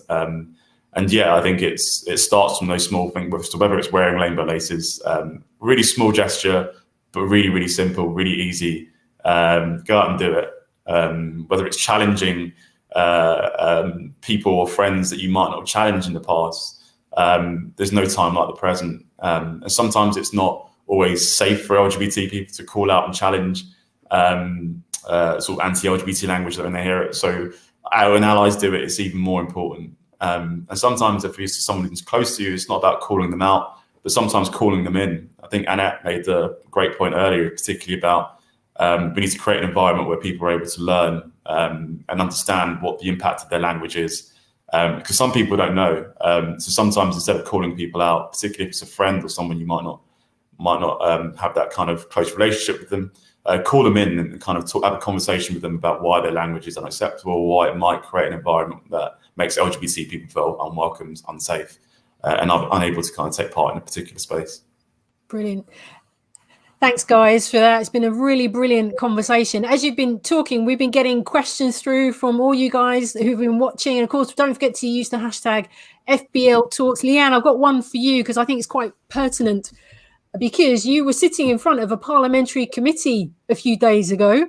And yeah, I think it starts from those small things. So whether it's wearing rainbow laces, really small gesture, but really, really simple, really easy. Go out and do it. Whether it's challenging people or friends that you might not challenge in the past, there's no time like the present. And sometimes it's not always safe for LGBT people to call out and challenge sort of anti-LGBT language when they hear it. So when allies do it, it's even more important. And sometimes if it's someone who's close to you, it's not about calling them out, but sometimes calling them in. I think Annette made the great point earlier, particularly about we need to create an environment where people are able to learn and understand what the impact of their language is. Because some people don't know. So sometimes instead of calling people out, particularly if it's a friend or someone you might not have that kind of close relationship with them, call them in and kind of have a conversation with them about why their language is unacceptable, why it might create an environment that makes LGBT people feel unwelcome, unsafe, and unable to kind of take part in a particular space. Brilliant. Thanks, guys, for that. It's been a really brilliant conversation. As you've been talking, we've been getting questions through from all you guys who've been watching. And of course, don't forget to use the hashtag FBLTalks. Lianne, I've got one for you because I think it's quite pertinent, because you were sitting in front of a parliamentary committee a few days ago.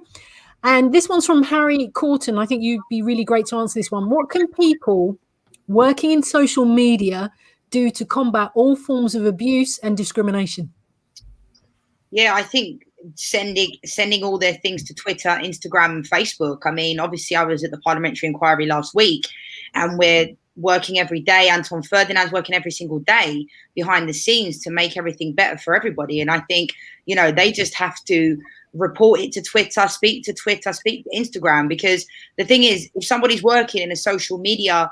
And this one's from Harry Corton. I think you'd be really great to answer this one. What can people working in social media do to combat all forms of abuse and discrimination? Yeah, I think sending all their things to Twitter, Instagram, and Facebook. I mean, obviously, I was at the parliamentary inquiry last week, and we're working every day. Anton Ferdinand's working every single day behind the scenes to make everything better for everybody. And I think, they just have to report it to Twitter, speak to Instagram, because the thing is, if somebody's working in a social media,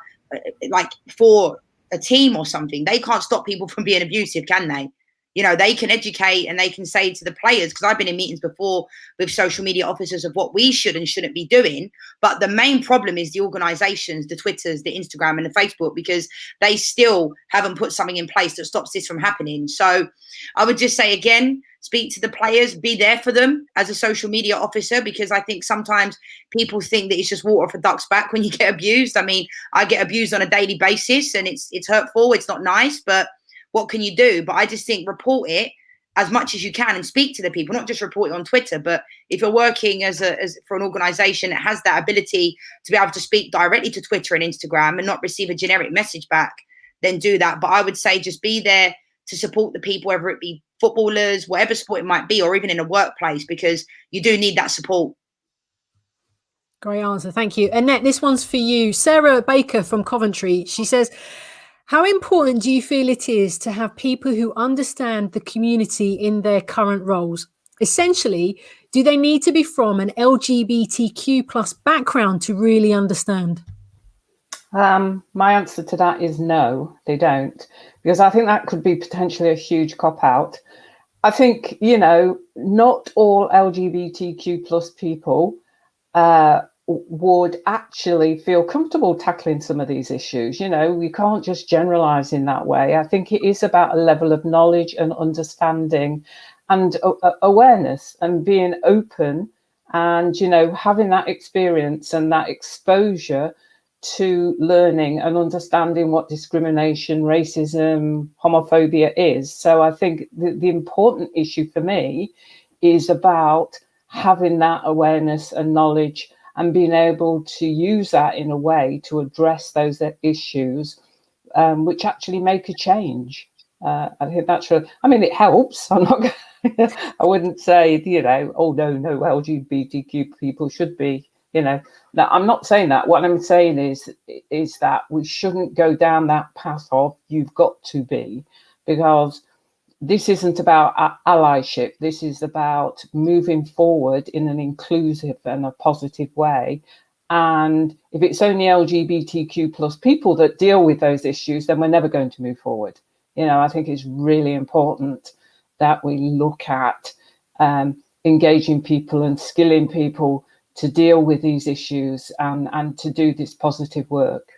like for a team or something, they can't stop people from being abusive, can they? They can educate and they can say to the players, because I've been in meetings before with social media officers of what we should and shouldn't be doing. But the main problem is the organizations, the Twitters, the Instagram and the Facebook, because they still haven't put something in place that stops this from happening. So I would just say, again, speak to the players, be there for them as a social media officer, because I think sometimes people think that it's just water for ducks back when you get abused. I mean, I get abused on a daily basis and it's hurtful. It's not nice, but what can you do? But I just think report it as much as you can and speak to the people, not just report it on Twitter. But if you're working as for an organization that has that ability to be able to speak directly to Twitter and Instagram and not receive a generic message back, then do that. But I would say just be there to support the people, whether it be footballers, whatever sport it might be, or even in a workplace, because you do need that support. Great answer. Thank you. Annette, this one's for you. Sarah Baker from Coventry. She says, how important do you feel it is to have people who understand the community in their current roles? Essentially, do they need to be from an LGBTQ plus background to really understand? My answer to that is no, they don't, because I think that could be potentially a huge cop-out. I think, not all LGBTQ plus people would actually feel comfortable tackling some of these issues. We can't just generalize in that way. I think it is about a level of knowledge and understanding and awareness and being open and, having that experience and that exposure to learning and understanding what discrimination, racism, homophobia is. So I think the important issue for me is about having that awareness and knowledge and being able to use that in a way to address those issues, which actually make a change. I think that's true. I mean, it helps. I'm not. I wouldn't say, oh no, LGBTQ people should be. No, I'm not saying that. What I'm saying is that we shouldn't go down that path of you've got to be, because this isn't about allyship. This is about moving forward in an inclusive and a positive way. And if it's only LGBTQ plus people that deal with those issues, then we're never going to move forward. I think it's really important that we look at engaging people and skilling people to deal with these issues and to do this positive work.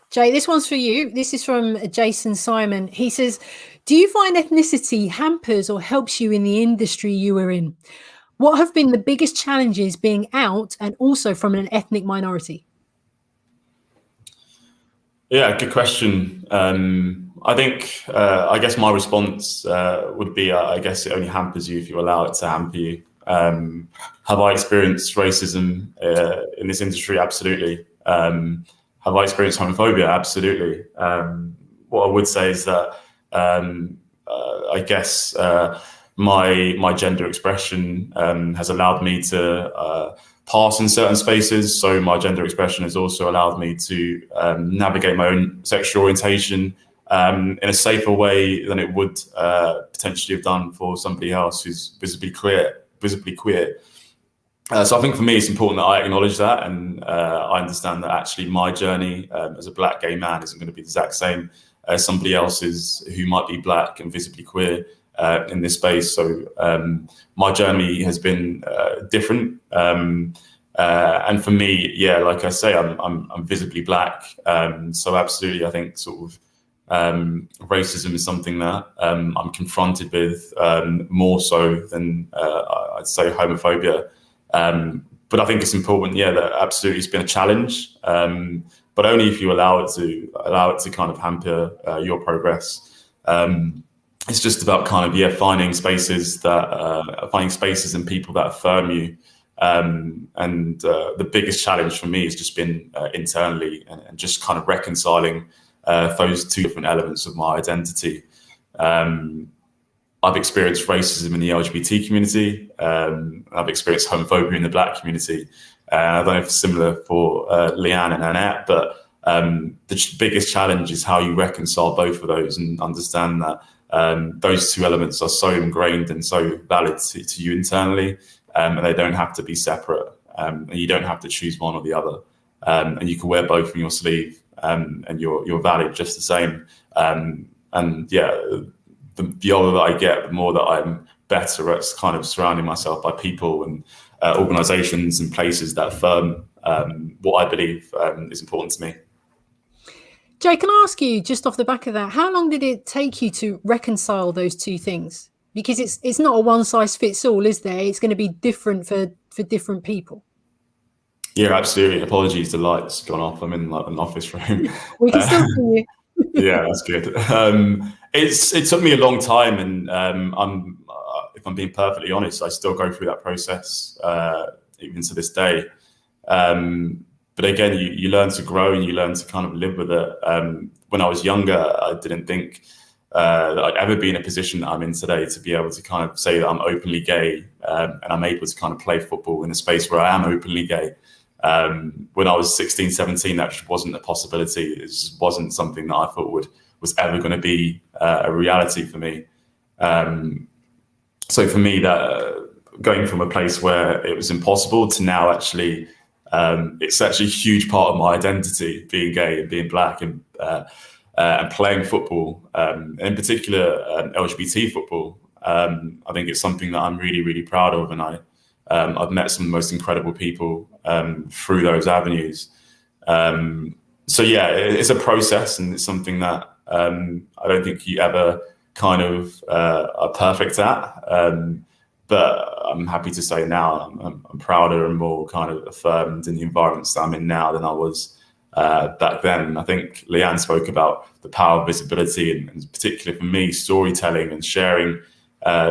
Jay, this one's for you. This is from Jason Simon. He says, do you find ethnicity hampers or helps you in the industry you are in? What have been the biggest challenges being out and also from an ethnic minority? Yeah, good question. I think, I guess my response would be, I guess it only hampers you if you allow it to hamper you. Have I experienced racism in this industry? Absolutely. have I experienced homophobia? Absolutely. What I would say is that I guess my gender expression has allowed me to pass in certain spaces. So my gender expression has also allowed me to navigate my own sexual orientation in a safer way than it would potentially have done for somebody else who's visibly queer. So I think for me, it's important that I acknowledge that, and I understand that actually my journey as a Black gay man isn't going to be the exact same as somebody else's who might be Black and visibly queer in this space. So my journey has been different, and for me, yeah, like I say, I'm visibly Black. So absolutely, I think sort of racism is something that I'm confronted with more so than I'd say homophobia. But I think it's important, yeah, that absolutely it's been a challenge, but only if you allow it to kind of hamper your progress. It's just about kind of finding spaces and people that affirm you. And the biggest challenge for me has just been internally and just kind of reconciling those two different elements of my identity. I've experienced racism in the LGBT community. I've experienced homophobia in the Black community. I don't know if it's similar for Lianne and Annette, but the biggest challenge is how you reconcile both of those and understand that those two elements are so ingrained and so valid to you internally, and they don't have to be separate. And you don't have to choose one or the other. And you can wear both on your sleeve, and you're valid just the same. And yeah, the older that I get, the more that I'm better at kind of surrounding myself by people and organisations and places that affirm what I believe is important to me. Jay, can I ask you, just off the back of that, how long did it take you to reconcile those two things? Because it's not a one size fits all, is there? It's going to be different for different people. Yeah, absolutely. Apologies, the light's gone off. I'm in like an office room. We can still see you. Yeah, that's good. It took me a long time, and if I'm being perfectly honest, I still go through that process even to this day. But again, you learn to grow and you learn to kind of live with it. When I was younger, I didn't think that I'd ever be in a position that I'm in today to be able to kind of say that I'm openly gay, and I'm able to kind of play football in a space where I am openly gay. When I was 16, 17, that just wasn't a possibility. It just wasn't something that I thought was ever going to be a reality for me. So for me, that going from a place where it was impossible to now actually, it's actually a huge part of my identity, being gay and being Black and playing football, in particular LGBT football. I think it's something that I'm really, really proud of, and I've met some of the most incredible people through those avenues. So yeah, it's a process, and it's something that I don't think you ever kind of are perfect at. But I'm happy to say now I'm prouder and more kind of affirmed in the environments that I'm in now than I was back then. I think Lianne spoke about the power of visibility, and particularly for me, storytelling and sharing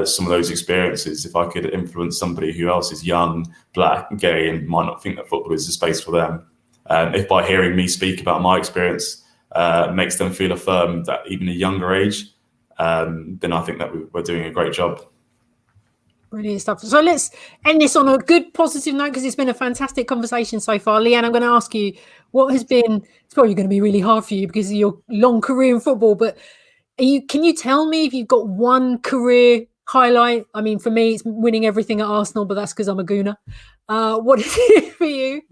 some of those experiences. If I could influence somebody who else is young, Black, gay, and might not think that football is a space for them, if by hearing me speak about my experience makes them feel affirmed at even a younger age, then I think that we're doing a great job. Brilliant stuff. So let's end this on a good positive note, because it's been a fantastic conversation so far. Lianne, I'm going to ask you, it's probably going to be really hard for you because of your long career in football, but can you tell me if you've got one career highlight? I mean, for me, it's winning everything at Arsenal, but that's because I'm a gooner. What is it for you?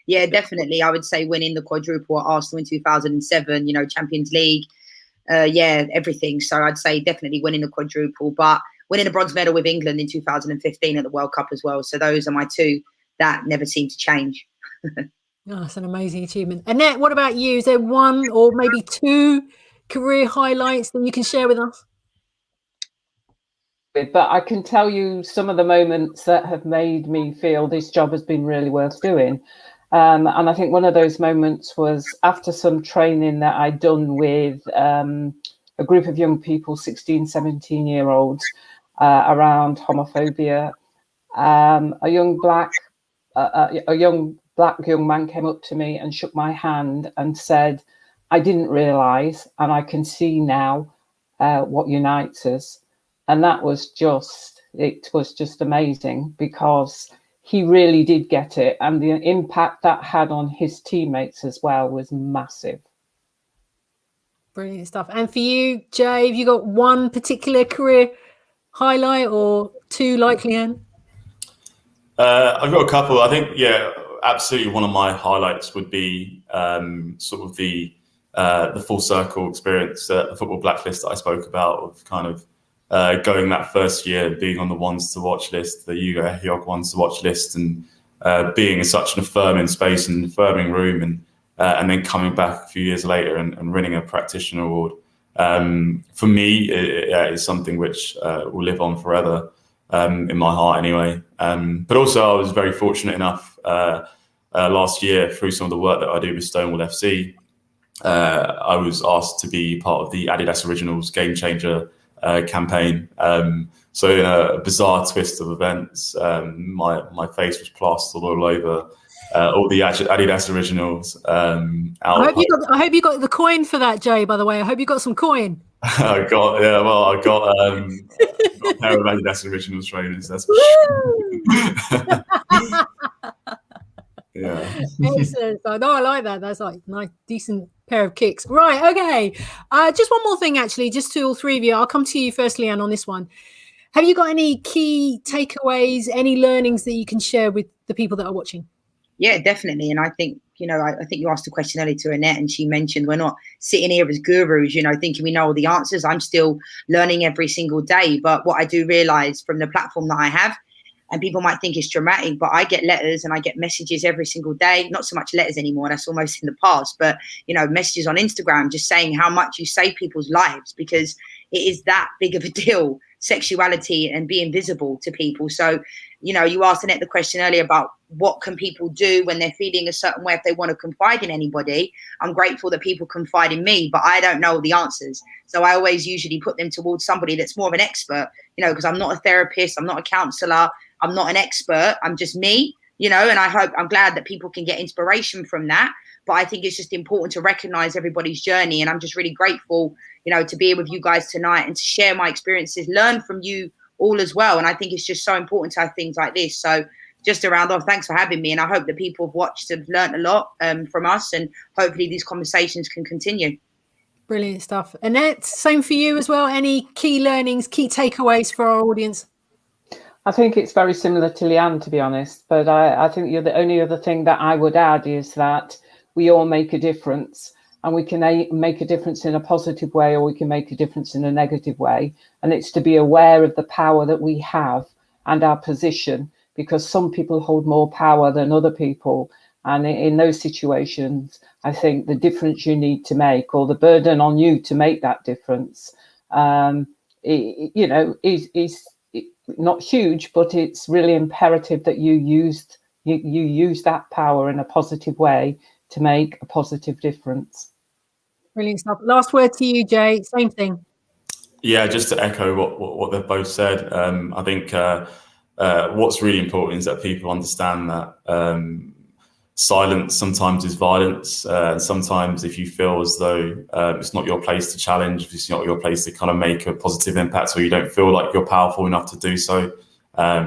Yeah, definitely. I would say winning the quadruple at Arsenal in 2007, Champions League, everything. So I'd say definitely winning the quadruple, but winning a bronze medal with England in 2015 at the World Cup as well. So those are my two that never seem to change. That's an amazing achievement. Annette, what about you? Is there one or maybe two career highlights that you can share with us? But I can tell you some of the moments that have made me feel this job has been really worth doing. And I think one of those moments was after some training that I'd done with a group of young people, 16, 17-year-olds, around homophobia. A young black that young man came up to me and shook my hand and said, I didn't realise, and I can see now what unites us. And that was just amazing, because he really did get it. And the impact that had on his teammates as well was massive. Brilliant stuff. And for you, Jay, have you got one particular career highlight or two like Lianne? I've got a couple. I think, absolutely. One of my highlights would be sort of the full circle experience at the Football Blacklist that I spoke about, of kind of going that first year, being on the ones to watch list, the Yuga Hyok ones to watch list, and being in such an affirming space and affirming room, and then coming back a few years later and winning a practitioner award. For me, it is something which will live on forever in my heart anyway. But also I was very fortunate enough last year, through some of the work that I do with Stonewall FC, I was asked to be part of the Adidas Originals Game Changer campaign. So in a bizarre twist of events, my face was plastered all over all the Adidas Originals. I hope you got the coin for that, Jay, by the way. I hope you got some coin. I got a pair of Adidas Originals trainers, that's for sure. Yeah. Excellent. No, I like that. That's like nice, decent pair of kicks. Right. Okay. Just one more thing, actually, just to all three of you. I'll come to you first, Lianne, on this one. Have you got any key takeaways, any learnings that you can share with the people that are watching? Yeah, definitely. And I think, I think you asked a question earlier to Annette, and she mentioned we're not sitting here as gurus, thinking we know all the answers. I'm still learning every single day. But what I do realize from the platform that I have, and people might think it's dramatic, but I get letters and I get messages every single day. Not so much letters anymore, that's almost in the past, but messages on Instagram just saying how much you save people's lives, because it is that big of a deal, sexuality and being visible to people. So, you asked Annette the question earlier about what can people do when they're feeling a certain way if they want to confide in anybody. I'm grateful that people confide in me, but I don't know the answers. So I always usually put them towards somebody that's more of an expert, because I'm not a therapist, I'm not a counselor, I'm not an expert, I'm just me, and I'm glad that people can get inspiration from that. But I think it's just important to recognize everybody's journey. And I'm just really grateful, to be here with you guys tonight and to share my experiences, learn from you all as well. And I think it's just so important to have things like this. So just to round off, thanks for having me. And I hope that people have watched and learned a lot from us. And hopefully these conversations can continue. Brilliant stuff. Annette, same for you as well. Any key learnings, key takeaways for our audience? I think it's very similar to Lianne, to be honest. But I think the only other thing that I would add is that we all make a difference, and we can make a difference in a positive way, or we can make a difference in a negative way. And it's to be aware of the power that we have and our position, because some people hold more power than other people. And in those situations, I think the difference you need to make, or the burden on you to make that difference, is not huge, but it's really imperative that you use that power in a positive way to make a positive difference. Brilliant stuff. Last word to you, Jay. Same thing. Yeah, just to echo what they've both said. I think what's really important is that people understand that silence sometimes is violence. Sometimes if you feel as though it's not your place to challenge, if it's not your place to kind of make a positive impact, or you don't feel like you're powerful enough to do so,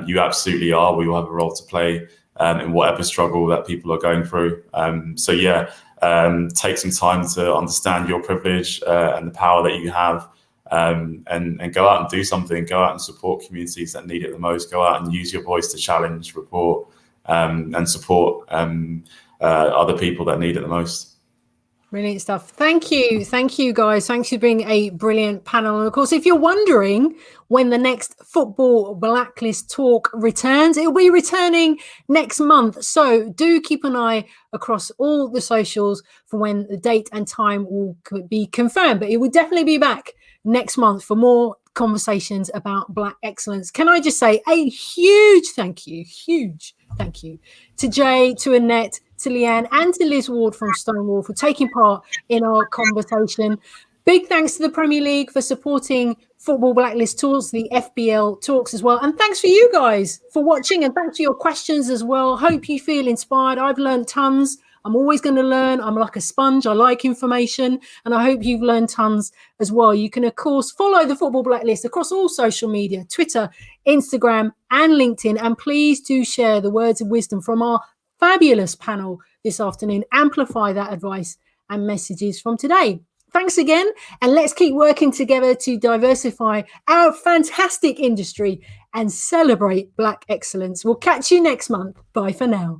you absolutely are. We all have a role to play in whatever struggle that people are going through. Take some time to understand your privilege and the power that you have, and go out and do something. Go out and support communities that need it the most. Go out and use your voice to challenge, report, and support other people that need it the most. Brilliant stuff. Thank you. Thank you, guys. Thanks for being a brilliant panel. And of course, if you're wondering when the next Football Blacklist talk returns, it will be returning next month. So do keep an eye across all the socials for when the date and time will be confirmed. But it will definitely be back next month for more conversations about Black excellence. Can I just say a huge thank you to Jay, to Annette, to Lianne, and to Liz Ward from Stonewall for taking part in our conversation. Big thanks to the Premier League for supporting Football Blacklist Talks, the FBL Talks as well. And thanks for you guys for watching, and thanks for your questions as well. Hope you feel inspired. I've learned tons. I'm always going to learn. I'm like a sponge. I like information, and I hope you've learned tons as well. You can, of course, follow the Football Blacklist across all social media, Twitter, Instagram, and LinkedIn. And please do share the words of wisdom from our fabulous panel this afternoon. Amplify that advice and messages from today. Thanks again, and let's keep working together to diversify our fantastic industry and celebrate Black excellence. We'll catch you next month. Bye for now.